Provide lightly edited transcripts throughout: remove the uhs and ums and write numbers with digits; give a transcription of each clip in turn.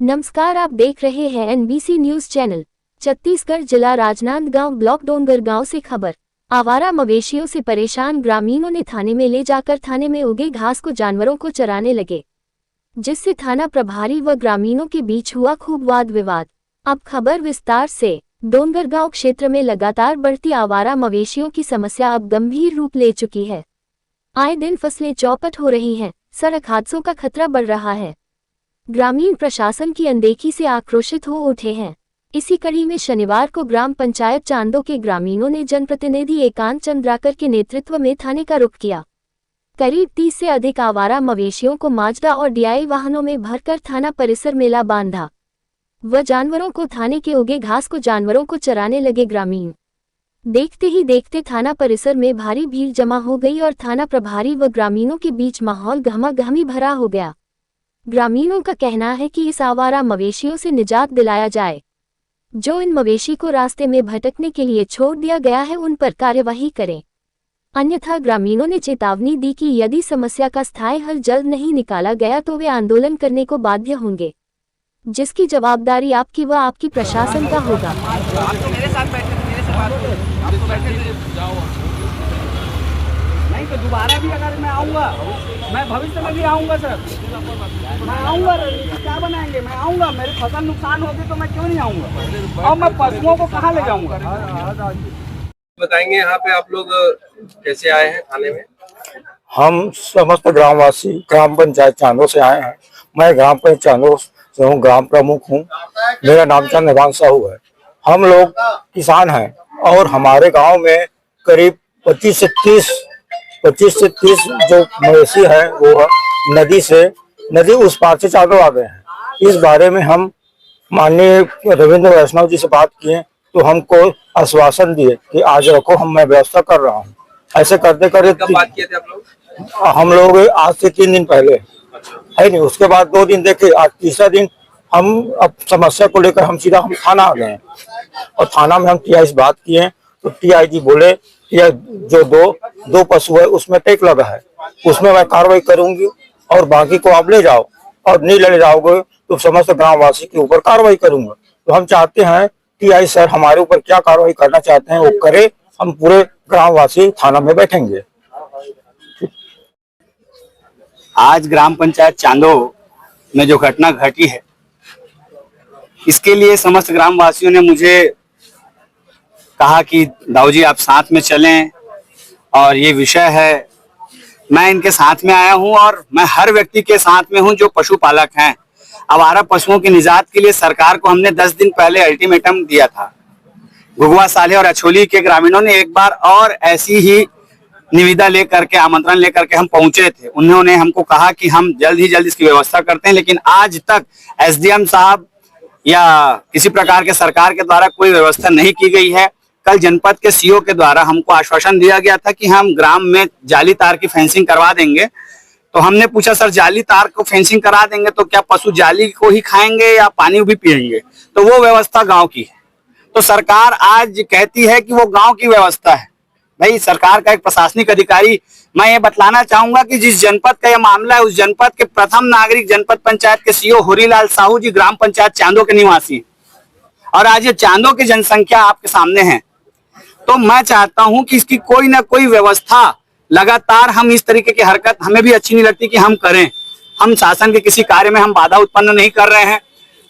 नमस्कार, आप देख रहे हैं एनबीसी न्यूज चैनल। छत्तीसगढ़ जिला राजनांदगांव ब्लॉक डोंगरगांव से खबर। आवारा मवेशियों से परेशान ग्रामीणों ने थाने में ले जाकर थाने में उगे घास को जानवरों को चराने लगे, जिससे थाना प्रभारी व ग्रामीणों के बीच हुआ खूब वाद विवाद। अब खबर विस्तार से। डोंगरगांव क्षेत्र में लगातार बढ़ती आवारा मवेशियों की समस्या अब गंभीर रूप ले चुकी है। आए दिन फसलें चौपट हो रही हैं, सड़क हादसों का खतरा बढ़ रहा है। ग्रामीण प्रशासन की अनदेखी से आक्रोशित हो उठे हैं। इसी कड़ी में शनिवार को ग्राम पंचायत चांदो के ग्रामीणों ने जनप्रतिनिधि एकांत चंद्राकर के नेतृत्व में थाने का रुख किया। करीब 30 से अधिक आवारा मवेशियों को माजदा और डीआई वाहनों में भरकर थाना परिसर मेला बांधा व जानवरों को थाने के उगे घास को जानवरों को चराने लगे ग्रामीण। देखते ही देखते थाना परिसर में भारी भीड़ जमा हो गई और थाना प्रभारी व ग्रामीणों के बीच माहौल गहमा-गहमी भरा हो गया। ग्रामीणों का कहना है कि इस आवारा मवेशियों से निजात दिलाया जाए। जो इन मवेशी को रास्ते में भटकने के लिए छोड़ दिया गया है, उन पर कार्यवाही करें, अन्यथा ग्रामीणों ने चेतावनी दी कि यदि समस्या का स्थायी हल जल्द नहीं निकाला गया तो वे आंदोलन करने को बाध्य होंगे, जिसकी जवाबदारी आपकी व आपकी प्रशासन का होगा। नहीं तो दोबारा भी अगर मैं आऊँगा, मैं भविष्य में भी आऊँगा सर, मैं आऊँगा। क्या बनाएंगे? मैं आऊँगा, मेरी फसल नुकसान होगी तो मैं क्यों नहीं आऊँगा? और मैं पशुओं को कहाँ ले जाऊँगा? बताएंगे यहाँ पे आप लोग कैसे आए हैं थाने में? हम समस्त ग्रामवासी ग्राम पंचायत चांदो से आए हैं। मैं ग्राम पंचायत चांदो से हूँ, ग्राम प्रमुख हूँ। मेरा नाम चंद्रभान साहू है। हम लोग किसान हैं और हमारे गांव में करीब 25 से 30 जो मवेशी है वो नदी उस पार से चांदो आ गए हैं। इस बारे में हम माननीय रविंद्र वैष्णव जी से बात किए तो हमको आश्वासन दिए कि आज रखो, मैं व्यवस्था कर रहा हूँ। ऐसे करते करते बात किए थे आप लोग? हम लोग आज से 3 दिन पहले है नहीं, उसके बाद 2 दिन देखे, आज तीसरा दिन हम अब समस्या को लेकर हम थाना आ गए और थाना में हम टीआई से बात किए तो टीआई जी बोले कि जो दो पशु है उसमें टेक लगा है, उसमें मैं कार्रवाई करूंगी और बाकी को आप ले जाओ, और नहीं ले जाओगे तो समस्त ग्रामवासी के ऊपर कार्रवाई करूंगा। तो हम चाहते हैं टीआई सर हमारे ऊपर क्या कार्रवाई करना चाहते हैं वो करे, हम पूरे ग्रामवासी थाना में बैठेंगे। आज ग्राम पंचायत चांदो में जो घटना घटी है, इसके लिए समस्त ग्रामवासियों ने मुझे कहा कि दाऊ जी आप साथ में चलें और ये विषय है। मैं इनके साथ में आया हूं और मैं हर व्यक्ति के साथ में हूं जो पशुपालक हैं। आवारा पशुओं की निजात के लिए सरकार को हमने 10 दिन पहले अल्टीमेटम दिया था। घुघुआ साले और अछोली के ग्रामीणों ने एक बार और ऐसी ही निविदा लेकर के, आमंत्रण लेकर के हम पहुंचे थे। उन्होंने हमको कहा कि हम जल्द ही जल्द इसकी व्यवस्था करते हैं, लेकिन आज तक एसडीएम साहब या किसी प्रकार के सरकार के द्वारा कोई व्यवस्था नहीं की गई है। कल जनपद के सीओ के द्वारा हमको आश्वासन दिया गया था कि हम ग्राम में जाली तार की फेंसिंग करवा देंगे। तो हमने पूछा सर जाली तार को फेंसिंग करा देंगे तो क्या पशु जाली को ही खाएंगे या पानी भी पिएंगे? तो वो व्यवस्था गांव की है। तो सरकार आज कहती है कि वो गांव की व्यवस्था है। भाई सरकार का एक प्रशासनिक अधिकारी, मैं ये बतलाना चाहूंगा कि जिस जनपद का ये मामला है उस जनपद के प्रथम नागरिक जनपद पंचायत के सीओ होरीलाल साहू जी ग्राम पंचायत चांदो के निवासी, और आज ये चांदो की जनसंख्या आपके सामने है। तो मैं चाहता हूं कि इसकी कोई ना कोई व्यवस्था लगातार, हम इस तरीके की हरकत हमें भी अच्छी नहीं लगती कि हम करें। हम शासन के किसी कार्य में हम बाधा उत्पन्न नहीं कर रहे हैं।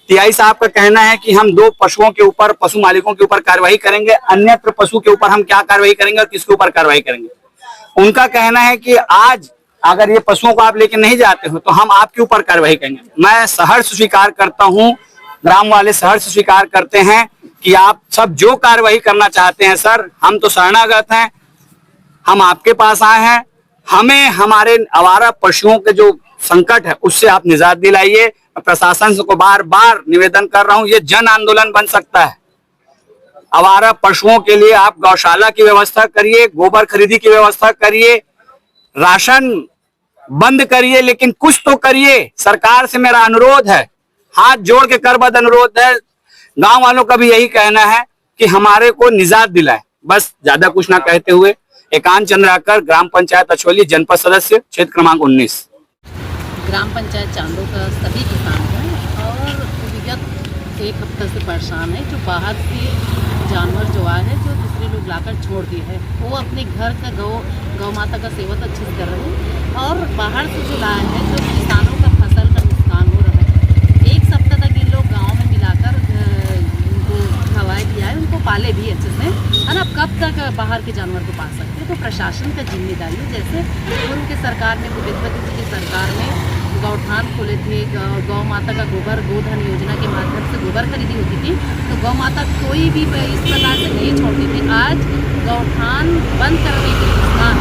टीआई साहब का कहना है कि हम 2 पशुओं के ऊपर, पशु मालिकों के ऊपर कार्रवाई करेंगे, अन्यत्र पशु के ऊपर हम क्या कार्रवाई करेंगे और किसके ऊपर कार्रवाई करेंगे। उनका कहना है कि आज अगर ये पशुओं को आप लेके नहीं जाते हो तो हम आपके ऊपर कार्रवाई करेंगे। मैं सहर्ष स्वीकार करता हूँ, ग्राम वाले सहर्ष स्वीकार करते हैं कि आप सब जो कार्रवाई करना चाहते हैं सर, हम तो शरणागत हैं, हम आपके पास आए हैं। हमें हमारे आवारा पशुओं के जो संकट है उससे आप निजात दिलाइए। प्रशासन को बार बार निवेदन कर रहा हूं, ये जन आंदोलन बन सकता है। आवारा पशुओं के लिए आप गौशाला की व्यवस्था करिए, गोबर खरीदी की व्यवस्था करिए, राशन बंद करिए, लेकिन कुछ तो करिए। सरकार से मेरा अनुरोध है, हाथ जोड़ के करबद्ध अनुरोध है। गांव वालों का भी यही कहना है कि हमारे को निजात दिलाए। बस ज्यादा कुछ ना कहते हुए, एकांत चंद्राकर, ग्राम पंचायत अछोली, जनपद सदस्य, क्षेत्र क्रमांक 19। ग्राम पंचायत चांदो का सभी किसान हैं और एक हफ्ते से परेशान है। जो बाहर से जानवर जो आए हैं, जो दूसरे लोग लाकर छोड़ दिए हैं, वो अपने घर का गौ माता का सेवा तो अच्छे से कर रहे हैं, और बाहर से जो लाए हैं, जो किसानों का फसल का नुकसान हो रहा है। एक सप्ताह तक ये लोग गाँव में मिलाकर उनको खवाए दिया है, उनको पाले भी अच्छे से, है ना। अब कब तक बाहर के जानवर को पाल सकते हैं? तो प्रशासन का जिम्मेदारी है। जैसे पूर्व के सरकार में, भूपेन्द्र जी की सरकार में गौठान खोले थे, गौ माता का गोबर गोधन योजना के माध्यम से गोबर खरीदी होती थी, तो गौ माता कोई भी इस प्रकार से नहीं छोड़ती थी। आज गौठान बंद करने के नुकसान,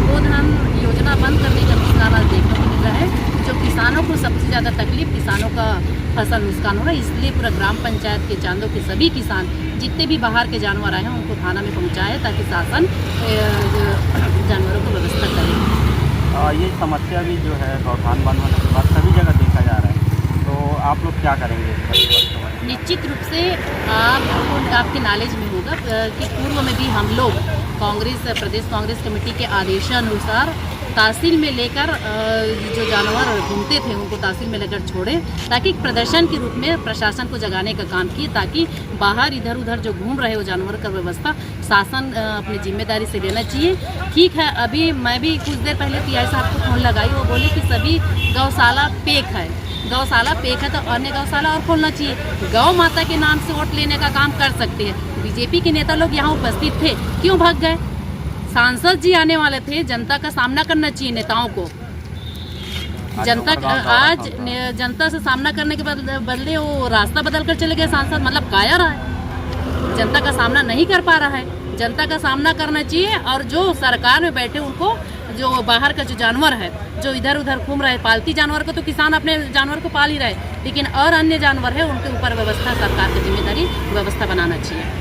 गोधन योजना बंद करने का नुकसान आज देखने को मिल रहा है। जो किसानों को सबसे ज़्यादा तकलीफ, किसानों का फसल नुकसान हो रहा है। इसलिए पूरा ग्राम पंचायत के चांदो के सभी किसान, जितने भी बाहर के जानवर आए हैं, उनको थाना में पहुँचाए, ताकि शासन जानवरों को व्यवस्था करे। ये समस्या भी जो है गौठान बंद होने के बाद सभी जगह देखा जा रहा है, तो आप लोग क्या करेंगे इस पर? निश्चित रूप से आपके नॉलेज में होगा कि पूर्व में भी हम लोग कांग्रेस, प्रदेश कांग्रेस कमेटी के आदेशानुसार तहसील में लेकर जो जानवर घूमते थे उनको तहसील में लेकर छोड़े, ताकि प्रदर्शन के रूप में प्रशासन को जगाने का काम किए, ताकि बाहर इधर उधर जो घूम रहे हो जानवर का व्यवस्था शासन अपनी जिम्मेदारी से लेना चाहिए। ठीक है, अभी मैं भी कुछ देर पहले पीआई साहब को फ़ोन लगाई, वो बोले कि सभी गौशाला पैक है, गौशाला पैक है, तो अन्य गौशाला और खोलना चाहिए। गौ माता के नाम से वोट लेने का काम कर सकते हैं। बीजेपी के नेता लोग यहाँ उपस्थित थे, क्यों भाग गए? सांसद जी आने वाले थे, जनता का सामना करना चाहिए नेताओं को। जनता आज जनता से सामना करने के बदले वो रास्ता बदल कर चले गए सांसद, मतलब कायर है, जनता का सामना नहीं कर पा रहा है। जनता का सामना करना चाहिए, और जो सरकार में बैठे उनको, जो बाहर का जो जानवर है, जो इधर उधर घूम रहे, पालती जानवर को तो किसान अपने जानवर को पाल ही रहे, लेकिन और अन्य जानवर है उनके ऊपर व्यवस्था, सरकार की जिम्मेदारी व्यवस्था बनाना चाहिए।